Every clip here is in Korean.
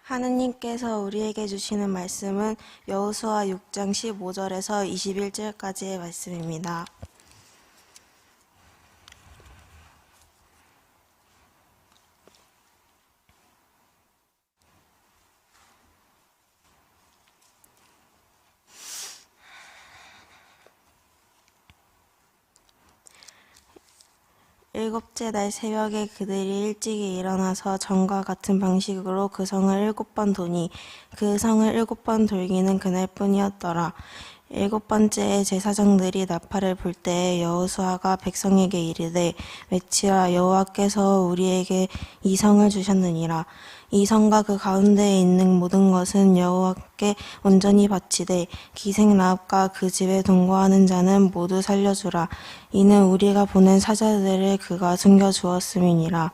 하느님께서 우리에게 주시는 말씀은 여호수아 6장 15절에서 21절까지의 말씀입니다. 일곱째 날 새벽에 그들이 일찍이 일어나서 전과 같은 방식으로 그 성을 7번 도니 그 성을 7번 돌기는 그날뿐이었더라. 7번째에 제사장들이 나팔을 불 때에 여호수아가 백성에게 이르되 외치라 여호와께서 우리에게 이 성을 주셨느니라. 이 성과 그 가운데에 있는 모든 것은 여호와께 온전히 바치되 기생 라합과 그 집에 동거하는 자는 모두 살려주라. 이는 우리가 보낸 사자들을 그가 숨겨주었음이니라.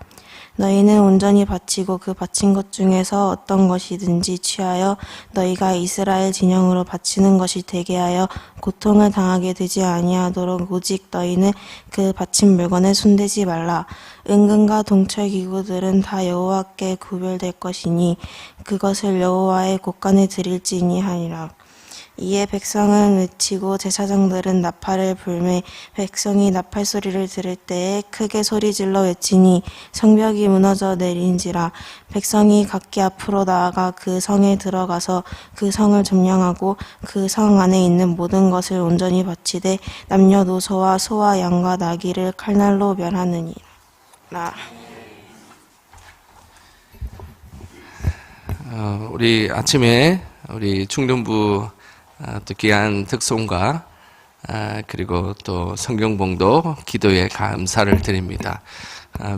너희는 온전히 바치고 그 바친 것 중에서 어떤 것이든지 취하여 너희가 이스라엘 진영으로 바치는 것이 되게 하여 고통을 당하게 되지 아니하도록 오직 너희는 그 바친 물건에 손대지 말라. 은근과 동철 기구들은 다 여호와께 구별될 것이니 그것을 여호와의 곳간에 드릴지니 하니라. 이에 백성은 외치고 제사장들은 나팔을 불매 백성이 나팔 소리를 들을 때에 크게 소리질러 외치니 성벽이 무너져 내린지라. 백성이 각기 앞으로 나아가 그 성에 들어가서 그 성을 점령하고 그 성 안에 있는 모든 것을 온전히 바치되 남녀노소와 소와 양과 나귀를 칼날로 멸하느니라. 우리 아침에 우리 충동부 또 귀한 특송과 그리고 또 성경봉도 기도에 감사를 드립니다.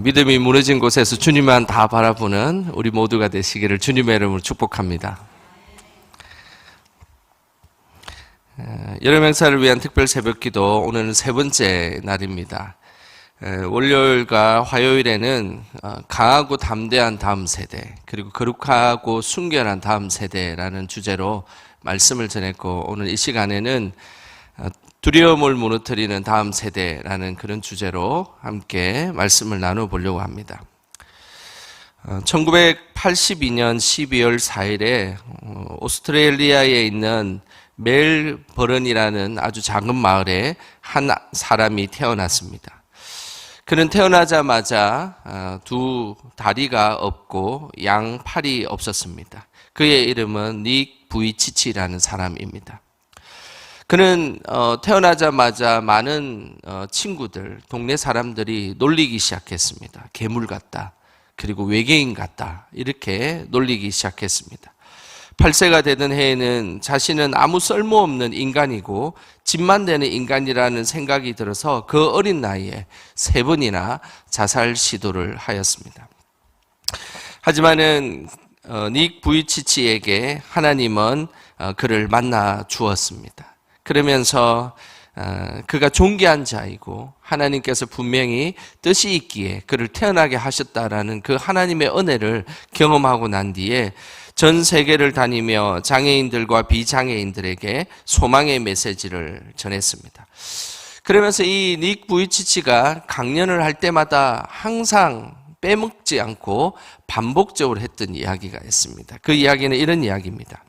믿음이 무너진 곳에서 주님만 다 바라보는 우리 모두가 되시기를 주님의 이름으로 축복합니다. 여름 행사를 위한 특별 새벽기도 오늘은 세 번째 날입니다. 월요일과 화요일에는 강하고 담대한 다음 세대 그리고 거룩하고 순결한 다음 세대라는 주제로 말씀을 전했고, 오늘 이 시간에는 두려움을 무너뜨리는 다음 세대라는 그런 주제로 함께 말씀을 나눠보려고 합니다. 1982년 12월 4일에 오스트레일리아에 있는 멜버른이라는 아주 작은 마을에 한 사람이 태어났습니다. 그는 태어나자마자 두 다리가 없고 양팔이 없었습니다. 그의 이름은 닉 부이치치라는 사람입니다. 그는 태어나자마자 많은 친구들, 동네 사람들이 놀리기 시작했습니다. 괴물 같다, 그리고 외계인 같다, 이렇게 놀리기 시작했습니다. 8세가 되던 해에는 자신은 아무 쓸모없는 인간이고 집만 되는 인간이라는 생각이 들어서 그 어린 나이에 3번이나 자살 시도를 하였습니다. 하지만은 닉 부이치치에게 하나님은 그를 만나 주었습니다. 그러면서 그가 존귀한 자이고 하나님께서 분명히 뜻이 있기에 그를 태어나게 하셨다라는 그 하나님의 은혜를 경험하고 난 뒤에 전 세계를 다니며 장애인들과 비장애인들에게 소망의 메시지를 전했습니다. 그러면서 이 닉 부이치치가 강연을 할 때마다 항상 빼먹지 않고 반복적으로 했던 이야기가 있습니다. 그 이야기는 이런 이야기입니다.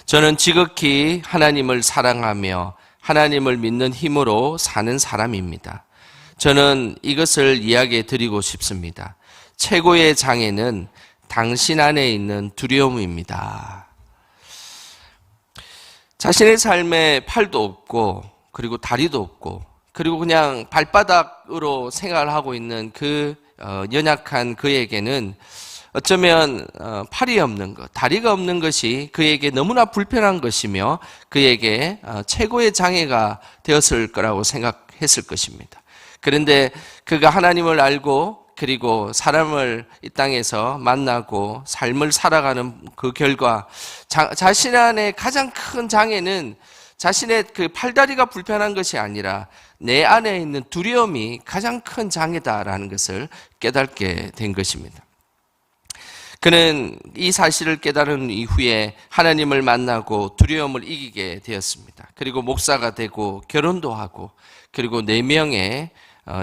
저는 지극히 하나님을 사랑하며 하나님을 믿는 힘으로 사는 사람입니다. 저는 이것을 이야기해 드리고 싶습니다. 최고의 장애는 당신 안에 있는 두려움입니다. 자신의 삶에 팔도 없고 그리고 다리도 없고 그리고 그냥 발바닥으로 생활을 하고 있는 그 연약한 그에게는 어쩌면 팔이 없는 것, 다리가 없는 것이 그에게 너무나 불편한 것이며 그에게 최고의 장애가 되었을 거라고 생각했을 것입니다. 그런데 그가 하나님을 알고 그리고 사람을 이 땅에서 만나고 삶을 살아가는 그 결과 자신 안에 가장 큰 장애는 자신의 그 팔다리가 불편한 것이 아니라 내 안에 있는 두려움이 가장 큰 장애다라는 것을 깨닫게 된 것입니다. 그는 이 사실을 깨달은 이후에 하나님을 만나고 두려움을 이기게 되었습니다. 그리고 목사가 되고 결혼도 하고 그리고 4명의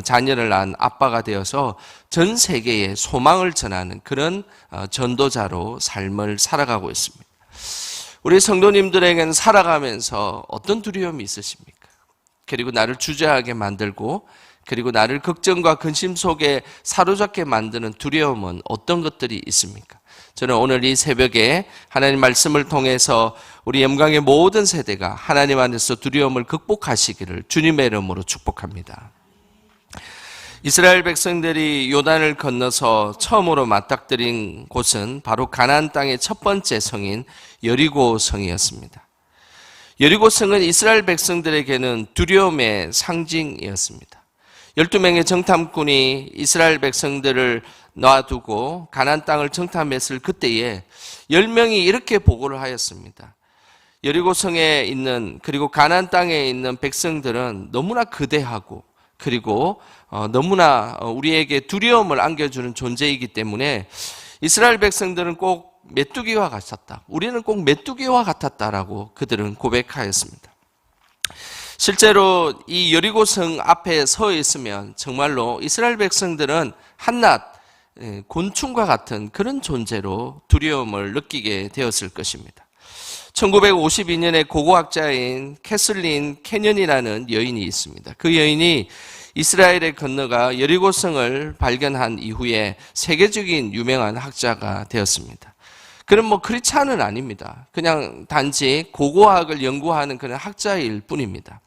자녀를 낳은 아빠가 되어서 전 세계에 소망을 전하는 그런 전도자로 삶을 살아가고 있습니다. 우리 성도님들에게는 살아가면서 어떤 두려움이 있으십니까? 그리고 나를 주저하게 만들고 그리고 나를 걱정과 근심 속에 사로잡게 만드는 두려움은 어떤 것들이 있습니까? 저는 오늘 이 새벽에 하나님 말씀을 통해서 우리 영광의 모든 세대가 하나님 안에서 두려움을 극복하시기를 주님의 이름으로 축복합니다. 이스라엘 백성들이 요단을 건너서 처음으로 맞닥뜨린 곳은 바로 가나안 땅의 첫 번째 성인 여리고 성이었습니다. 여리고 성은 이스라엘 백성들에게는 두려움의 상징이었습니다. 12명의 정탐꾼이 이스라엘 백성들을 놔두고 가나안 땅을 정탐했을 그때에 10명이 이렇게 보고를 하였습니다. 여리고 성에 있는 그리고 가나안 땅에 있는 백성들은 너무나 거대하고 그리고 너무나 우리에게 두려움을 안겨주는 존재이기 때문에 이스라엘 백성들은 꼭 메뚜기와 같았다. 우리는 꼭 메뚜기와 같았다라고 그들은 고백하였습니다. 실제로 이 여리고성 앞에 서 있으면 정말로 이스라엘 백성들은 한낱 곤충과 같은 그런 존재로 두려움을 느끼게 되었을 것입니다. 1952년에 고고학자인 캐슬린 캐년이라는 여인이 있습니다. 그 여인이 이스라엘에 건너가 여리고성을 발견한 이후에 세계적인 유명한 학자가 되었습니다. 그는 크리스찬은 아닙니다. 그냥 단지 고고학을 연구하는 그런 학자일 뿐입니다.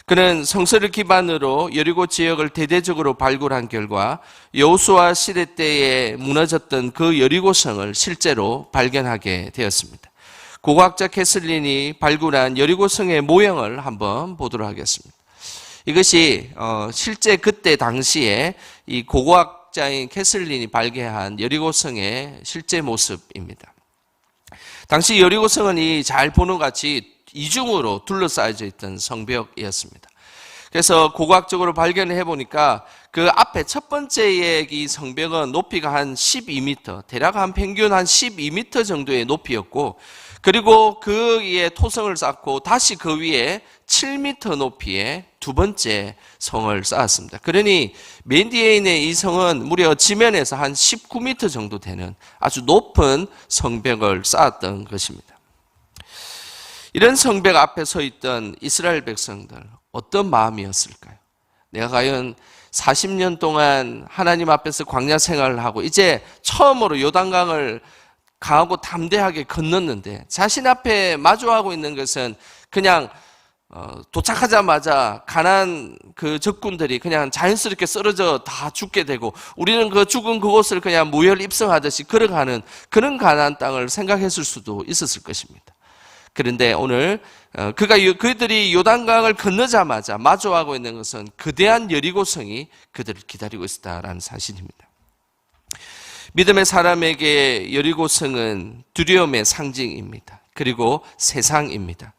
그는 성서를 기반으로 여리고 지역을 대대적으로 발굴한 결과 여호수아 시대 때에 무너졌던 그 여리고성을 실제로 발견하게 되었습니다. 고고학자 캐슬린이 발굴한 여리고성의 모형을 한번 보도록 하겠습니다. 이것이 실제 그때 당시에 이 고고학자인 캐슬린이 발견한 여리고성의 실제 모습입니다. 당시 여리고성은 이 잘 보는 같이 이중으로 둘러싸여져 있던 성벽이었습니다. 그래서 고고학적으로 발견을 해보니까 그 앞에 첫 번째의 이 성벽은 높이가 한 12m, 대략 한 평균 한 12m 정도의 높이였고, 그리고 그 위에 토성을 쌓고 다시 그 위에 7m 높이의 두 번째 성을 쌓았습니다. 그러니 맨 뒤에 있는 이 성은 무려 지면에서 한 19m 정도 되는 아주 높은 성벽을 쌓았던 것입니다. 이런 성벽 앞에 서 있던 이스라엘 백성들, 어떤 마음이었을까요? 내가 과연 40년 동안 하나님 앞에서 광야 생활을 하고 이제 처음으로 요단강을 강하고 담대하게 건넜는데 자신 앞에 마주하고 있는 것은 그냥 도착하자마자 가나안 그 적군들이 그냥 자연스럽게 쓰러져 다 죽게 되고 우리는 그 죽은 그곳을 그냥 무혈 입성하듯이 걸어가는 그런 가나안 땅을 생각했을 수도 있었을 것입니다. 그런데 오늘 그들이 요단강을 건너자마자 마주하고 있는 것은 거대한 여리고성이 그들을 기다리고 있었다라는 사실입니다. 믿음의 사람에게 여리고성은 두려움의 상징입니다. 그리고 세상입니다.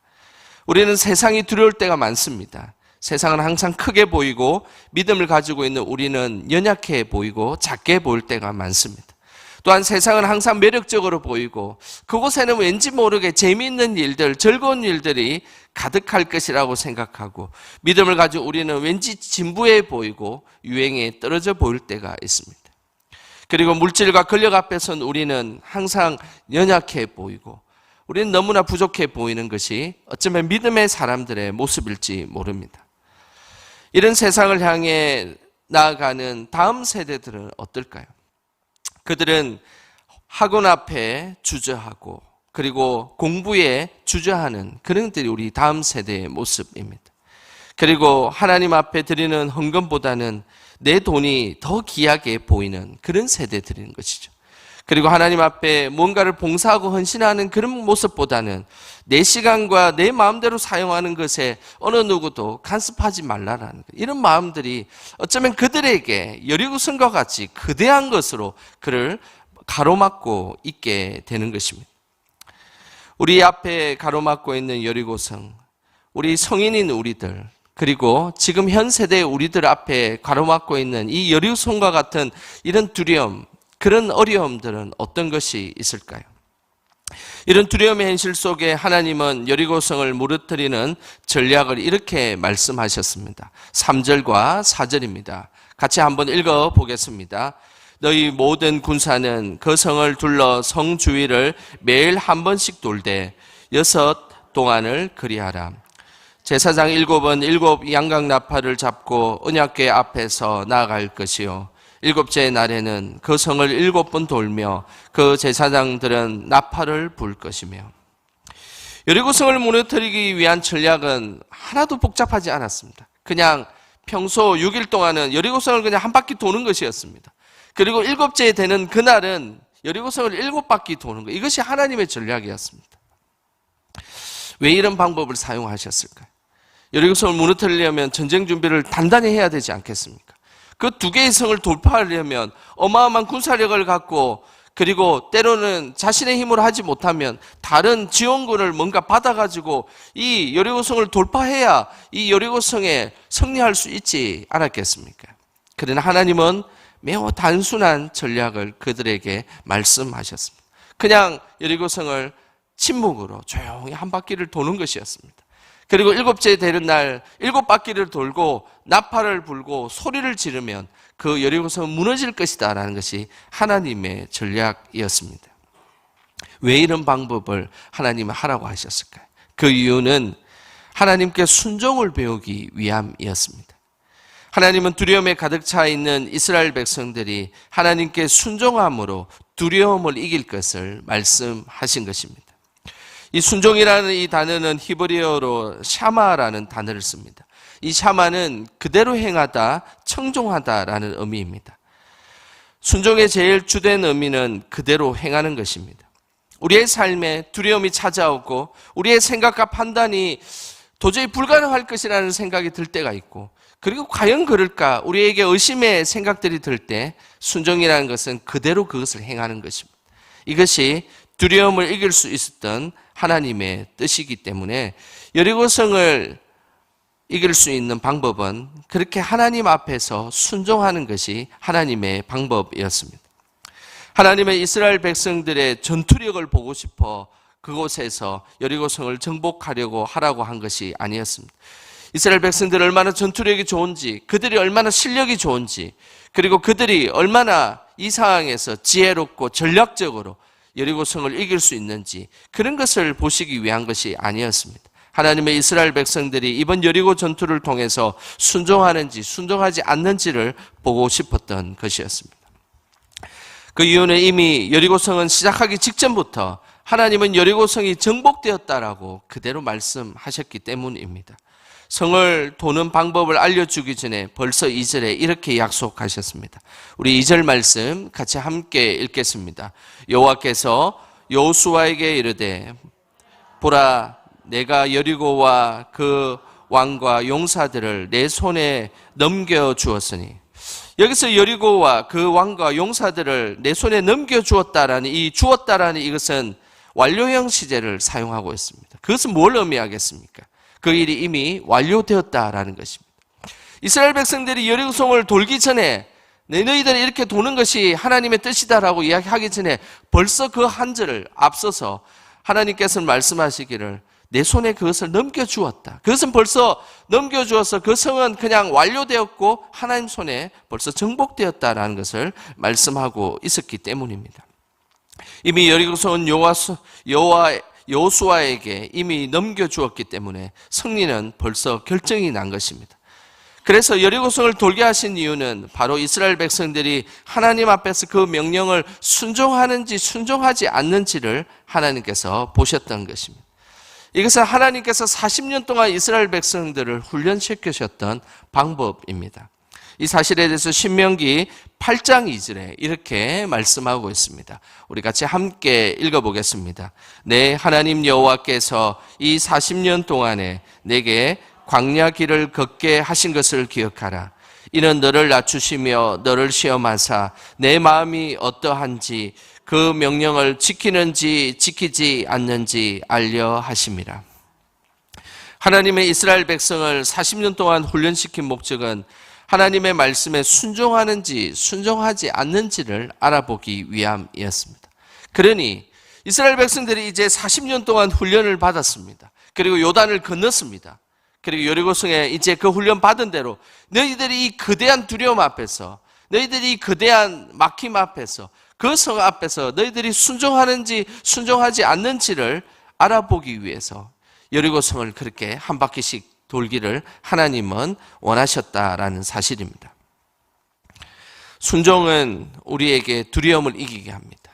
우리는 세상이 두려울 때가 많습니다. 세상은 항상 크게 보이고 믿음을 가지고 있는 우리는 연약해 보이고 작게 보일 때가 많습니다. 또한 세상은 항상 매력적으로 보이고 그곳에는 왠지 모르게 재미있는 일들, 즐거운 일들이 가득할 것이라고 생각하고 믿음을 가지고 우리는 왠지 진부해 보이고 유행에 떨어져 보일 때가 있습니다. 그리고 물질과 권력 앞에서는 우리는 항상 연약해 보이고 우리는 너무나 부족해 보이는 것이 어쩌면 믿음의 사람들의 모습일지 모릅니다. 이런 세상을 향해 나아가는 다음 세대들은 어떨까요? 그들은 학원 앞에 주저하고 그리고 공부에 주저하는 그런 것들이 우리 다음 세대의 모습입니다. 그리고 하나님 앞에 드리는 헌금보다는 내 돈이 더 귀하게 보이는 그런 세대들인 것이죠. 그리고 하나님 앞에 뭔가를 봉사하고 헌신하는 그런 모습보다는 내 시간과 내 마음대로 사용하는 것에 어느 누구도 간섭하지 말라라는 것. 이런 마음들이 어쩌면 그들에게 여리고성과 같이 거대한 것으로 그를 가로막고 있게 되는 것입니다. 우리 앞에 가로막고 있는 여리고성, 우리 성인인 우리들, 그리고 지금 현 세대의 우리들 앞에 가로막고 있는 이 여리고성과 같은 이런 두려움, 그런 어려움들은 어떤 것이 있을까요? 이런 두려움의 현실 속에 하나님은 여리고성을 무너뜨리는 전략을 이렇게 말씀하셨습니다. 3절과 4절입니다. 같이 한번 읽어보겠습니다. 너희 모든 군사는 그 성을 둘러 성 주위를 매일 한 번씩 돌되 6 동안을 그리하라. 제사장 7은 7 양각 나팔을 잡고 언약궤 앞에서 나아갈 것이요 7째 날에는 그 성을 7번 돌며 그 제사장들은 나팔을 불 것이며. 여리고성을 무너뜨리기 위한 전략은 하나도 복잡하지 않았습니다. 그냥 평소 6일 동안은 여리고성을 그냥 한 바퀴 도는 것이었습니다. 그리고 7째 되는 그날은 여리고성을 7바퀴 도는 것, 이것이 하나님의 전략이었습니다. 왜 이런 방법을 사용하셨을까요? 여리고성을 무너뜨리려면 전쟁 준비를 단단히 해야 되지 않겠습니까? 그 2개의 성을 돌파하려면 어마어마한 군사력을 갖고, 그리고 때로는 자신의 힘으로 하지 못하면 다른 지원군을 뭔가 받아가지고 이 여리고성을 돌파해야 이 여리고성에 승리할 수 있지 않았겠습니까? 그러나 하나님은 매우 단순한 전략을 그들에게 말씀하셨습니다. 그냥 여리고성을 침묵으로 조용히 한 바퀴를 도는 것이었습니다. 그리고 7째 되는 날 7바퀴를 돌고 나팔을 불고 소리를 지르면 그 여리고성은 무너질 것이다 라는 것이 하나님의 전략이었습니다. 왜 이런 방법을 하나님은 하라고 하셨을까요? 그 이유는 하나님께 순종을 배우기 위함이었습니다. 하나님은 두려움에 가득 차 있는 이스라엘 백성들이 하나님께 순종함으로 두려움을 이길 것을 말씀하신 것입니다. 이 순종이라는 이 단어는 히브리어로 샤마라는 단어를 씁니다. 이 샤마는 그대로 행하다, 청종하다라는 의미입니다. 순종의 제일 주된 의미는 그대로 행하는 것입니다. 우리의 삶에 두려움이 찾아오고 우리의 생각과 판단이 도저히 불가능할 것이라는 생각이 들 때가 있고, 그리고 과연 그럴까 우리에게 의심의 생각들이 들 때 순종이라는 것은 그대로 그것을 행하는 것입니다. 이것이 두려움을 이길 수 있었던 하나님의 뜻이기 때문에 여리고성을 이길 수 있는 방법은 그렇게 하나님 앞에서 순종하는 것이 하나님의 방법이었습니다. 하나님의 이스라엘 백성들의 전투력을 보고 싶어 그곳에서 여리고성을 정복하려고 하라고 한 것이 아니었습니다. 이스라엘 백성들이 얼마나 전투력이 좋은지, 그들이 얼마나 실력이 좋은지, 그리고 그들이 얼마나 이 상황에서 지혜롭고 전략적으로 여리고성을 이길 수 있는지, 그런 것을 보시기 위한 것이 아니었습니다. 하나님의 이스라엘 백성들이 이번 여리고 전투를 통해서 순종하는지 순종하지 않는지를 보고 싶었던 것이었습니다. 그 이유는 이미 여리고성은 시작하기 직전부터 하나님은 여리고성이 정복되었다라고 그대로 말씀하셨기 때문입니다. 성을 도는 방법을 알려주기 전에 벌써 2절에 이렇게 약속하셨습니다. 우리 2절 말씀 같이 함께 읽겠습니다. 여호와께서 여호수아에게 이르되 보라, 내가 여리고와 그 왕과 용사들을 내 손에 넘겨주었으니, 여기서 여리고와 그 왕과 용사들을 내 손에 넘겨주었다라는 이 주었다라는 이것은 완료형 시제를 사용하고 있습니다. 그것은 뭘 의미하겠습니까? 그 일이 이미 완료되었다라는 것입니다. 이스라엘 백성들이 여리고성을 돌기 전에 너희들이 이렇게 도는 것이 하나님의 뜻이다라고 이야기하기 전에 벌써 그 한 절을 앞서서 하나님께서는 말씀하시기를 내 손에 그것을 넘겨주었다. 그것은 벌써 넘겨주어서 그 성은 그냥 완료되었고 하나님 손에 벌써 정복되었다라는 것을 말씀하고 있었기 때문입니다. 이미 여리고성은 여호수아에게 이미 넘겨주었기 때문에 승리는 벌써 결정이 난 것입니다. 그래서 여리고성을 돌게 하신 이유는 바로 이스라엘 백성들이 하나님 앞에서 그 명령을 순종하는지 순종하지 않는지를 하나님께서 보셨던 것입니다. 이것은 하나님께서 40년 동안 이스라엘 백성들을 훈련시키셨던 방법입니다. 이 사실에 대해서 신명기 8장 2절에 이렇게 말씀하고 있습니다. 우리 같이 함께 읽어보겠습니다. 내 하나님 여호와께서 이 40년 동안에 내게 광야 길을 걷게 하신 것을 기억하라. 이는 너를 낮추시며 너를 시험하사 내 마음이 어떠한지 그 명령을 지키는지 지키지 않는지 알려 하심이라. 하나님의 이스라엘 백성을 40년 동안 훈련시킨 목적은 하나님의 말씀에 순종하는지 순종하지 않는지를 알아보기 위함이었습니다. 그러니 이스라엘 백성들이 이제 40년 동안 훈련을 받았습니다. 그리고 요단을 건넜습니다. 그리고 여리고성에 이제 그 훈련 받은 대로 너희들이 이 거대한 두려움 앞에서, 너희들이 이 거대한 막힘 앞에서, 그 성 앞에서 너희들이 순종하는지 순종하지 않는지를 알아보기 위해서 여리고성을 그렇게 한 바퀴씩 돌기를 하나님은 원하셨다라는 사실입니다. 순종은 우리에게 두려움을 이기게 합니다.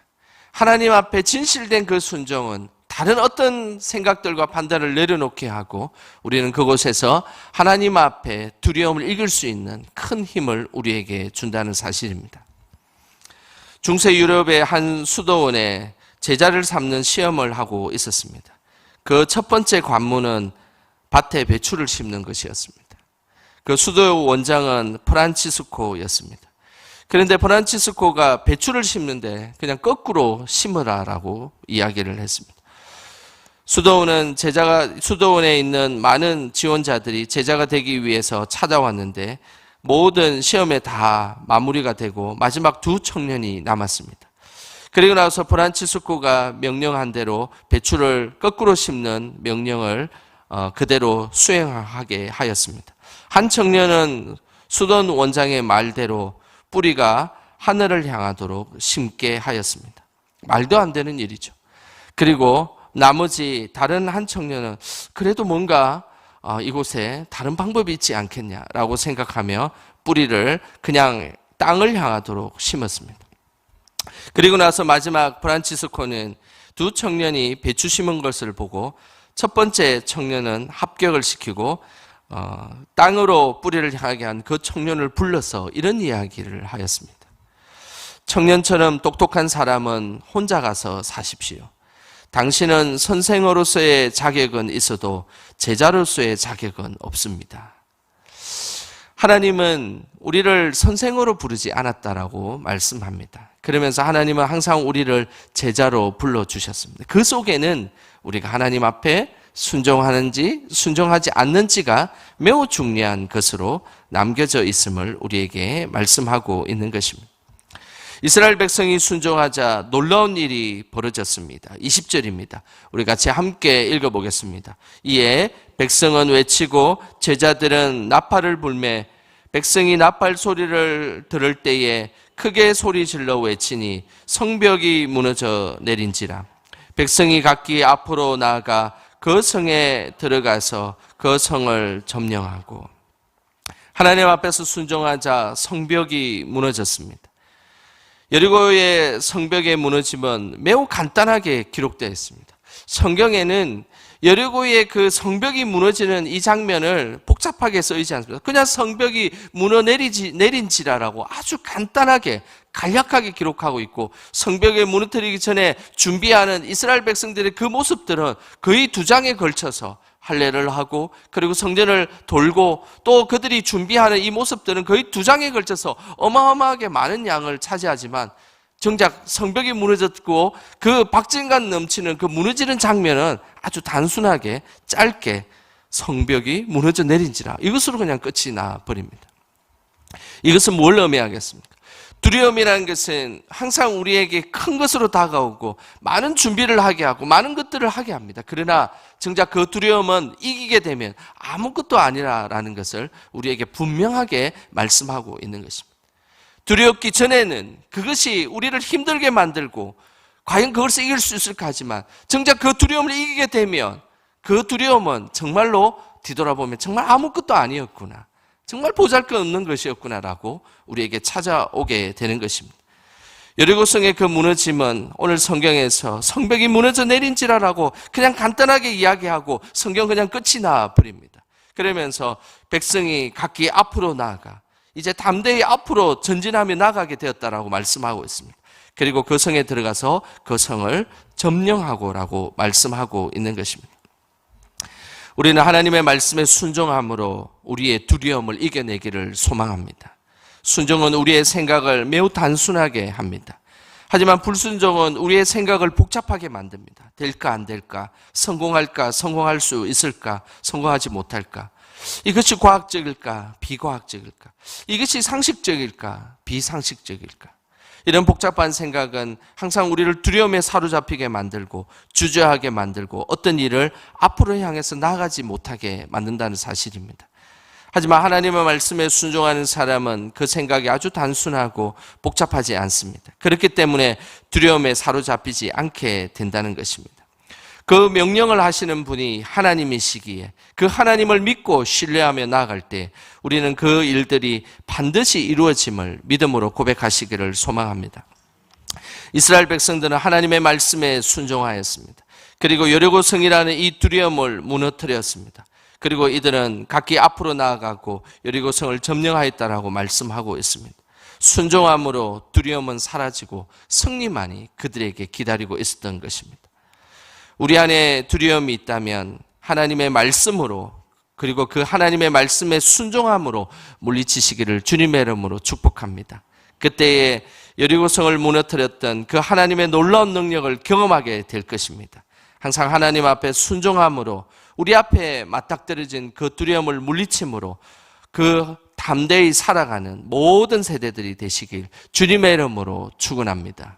하나님 앞에 진실된 그 순종은 다른 어떤 생각들과 판단을 내려놓게 하고 우리는 그곳에서 하나님 앞에 두려움을 이길 수 있는 큰 힘을 우리에게 준다는 사실입니다. 중세 유럽의 한 수도원에 제자를 삼는 시험을 하고 있었습니다. 그 첫 번째 관문은 밭에 배추를 심는 것이었습니다. 그 수도 원장은 프란치스코였습니다. 그런데 프란치스코가 배추를 심는데 그냥 거꾸로 심으라라고 이야기를 했습니다. 수도원에 있는 많은 지원자들이 제자가 되기 위해서 찾아왔는데 모든 시험에 다 마무리가 되고 마지막 두 청년이 남았습니다. 그리고 나서 프란치스코가 명령한 대로 배추를 거꾸로 심는 명령을 그대로 수행하게 하였습니다. 한 청년은 수도원 원장의 말대로 뿌리가 하늘을 향하도록 심게 하였습니다. 말도 안 되는 일이죠. 그리고 나머지 다른 한 청년은 그래도 뭔가 이곳에 다른 방법이 있지 않겠냐라고 생각하며 뿌리를 그냥 땅을 향하도록 심었습니다. 그리고 나서 마지막 프란치스코는 두 청년이 배추 심은 것을 보고 첫 번째 청년은 합격을 시키고 땅으로 뿌리를 향하게 한 그 청년을 불러서 이런 이야기를 하였습니다. 청년처럼 똑똑한 사람은 혼자 가서 사십시오. 당신은 선생으로서의 자격은 있어도 제자로서의 자격은 없습니다. 하나님은 우리를 선생으로 부르지 않았다라고 말씀합니다. 그러면서 하나님은 항상 우리를 제자로 불러주셨습니다. 그 속에는 우리가 하나님 앞에 순종하는지 순종하지 않는지가 매우 중요한 것으로 남겨져 있음을 우리에게 말씀하고 있는 것입니다. 이스라엘 백성이 순종하자 놀라운 일이 벌어졌습니다. 20절입니다. 우리 같이 함께 읽어보겠습니다. 이에 백성은 외치고 제자들은 나팔을 불매 백성이 나팔 소리를 들을 때에 크게 소리질러 외치니 성벽이 무너져 내린지라. 백성이 각기 앞으로 나아가 그 성에 들어가서 그 성을 점령하고 하나님 앞에서 순종하자 성벽이 무너졌습니다. 여리고의 성벽의 무너짐은 매우 간단하게 기록되어 있습니다. 성경에는 여리고의 그 성벽이 무너지는 이 장면을 복잡하게 쓰이지 않습니다. 그냥 성벽이 내린지라라고 아주 간단하게 간략하게 기록하고 있고 성벽을 무너뜨리기 전에 준비하는 이스라엘 백성들의 그 모습들은 거의 2장에 걸쳐서 할례를 하고 그리고 성전을 돌고 또 그들이 준비하는 이 모습들은 거의 2장에 걸쳐서 어마어마하게 많은 양을 차지하지만 정작 성벽이 무너졌고 그 박진감 넘치는 그 무너지는 장면은 아주 단순하게 짧게 성벽이 무너져 내린지라 이것으로 그냥 끝이 나버립니다. 이것은 뭘 의미하겠습니까? 두려움이라는 것은 항상 우리에게 큰 것으로 다가오고 많은 준비를 하게 하고 많은 것들을 하게 합니다. 그러나 정작 그 두려움은 이기게 되면 아무것도 아니라는 것을 우리에게 분명하게 말씀하고 있는 것입니다. 두렵기 전에는 그것이 우리를 힘들게 만들고 과연 그것을 이길 수 있을까 하지만 정작 그 두려움을 이기게 되면 그 두려움은 정말로 뒤돌아보면 정말 아무것도 아니었구나. 정말 보잘것없는 것이었구나라고 우리에게 찾아오게 되는 것입니다. 여리고성의 그 무너짐은 오늘 성경에서 성벽이 무너져 내린지라라고 그냥 간단하게 이야기하고 성경 그냥 끝이 나버립니다. 그러면서 백성이 각기 앞으로 나아가 이제 담대히 앞으로 전진하며 나가게 되었다라고 말씀하고 있습니다. 그리고 그 성에 들어가서 그 성을 점령하고라고 말씀하고 있는 것입니다. 우리는 하나님의 말씀에 순종함으로 우리의 두려움을 이겨내기를 소망합니다. 순종은 우리의 생각을 매우 단순하게 합니다. 하지만 불순종은 우리의 생각을 복잡하게 만듭니다. 될까 안 될까? 성공할까? 성공할 수 있을까? 성공하지 못할까? 이것이 과학적일까? 비과학적일까? 이것이 상식적일까? 비상식적일까? 이런 복잡한 생각은 항상 우리를 두려움에 사로잡히게 만들고 주저하게 만들고 어떤 일을 앞으로 향해서 나아가지 못하게 만든다는 사실입니다. 하지만 하나님의 말씀에 순종하는 사람은 그 생각이 아주 단순하고 복잡하지 않습니다. 그렇기 때문에 두려움에 사로잡히지 않게 된다는 것입니다. 그 명령을 하시는 분이 하나님이시기에 그 하나님을 믿고 신뢰하며 나아갈 때 우리는 그 일들이 반드시 이루어짐을 믿음으로 고백하시기를 소망합니다. 이스라엘 백성들은 하나님의 말씀에 순종하였습니다. 그리고 여리고 성이라는 이 두려움을 무너뜨렸습니다. 그리고 이들은 각기 앞으로 나아가고 여리고 성을 점령하였다라고 말씀하고 있습니다. 순종함으로 두려움은 사라지고 승리만이 그들에게 기다리고 있었던 것입니다. 우리 안에 두려움이 있다면 하나님의 말씀으로 그리고 그 하나님의 말씀에 순종함으로 물리치시기를 주님의 이름으로 축복합니다. 그때에 여리고성을 무너뜨렸던 그 하나님의 놀라운 능력을 경험하게 될 것입니다. 항상 하나님 앞에 순종함으로 우리 앞에 맞닥뜨려진 그 두려움을 물리침으로 그 담대히 살아가는 모든 세대들이 되시길 주님의 이름으로 축원합니다.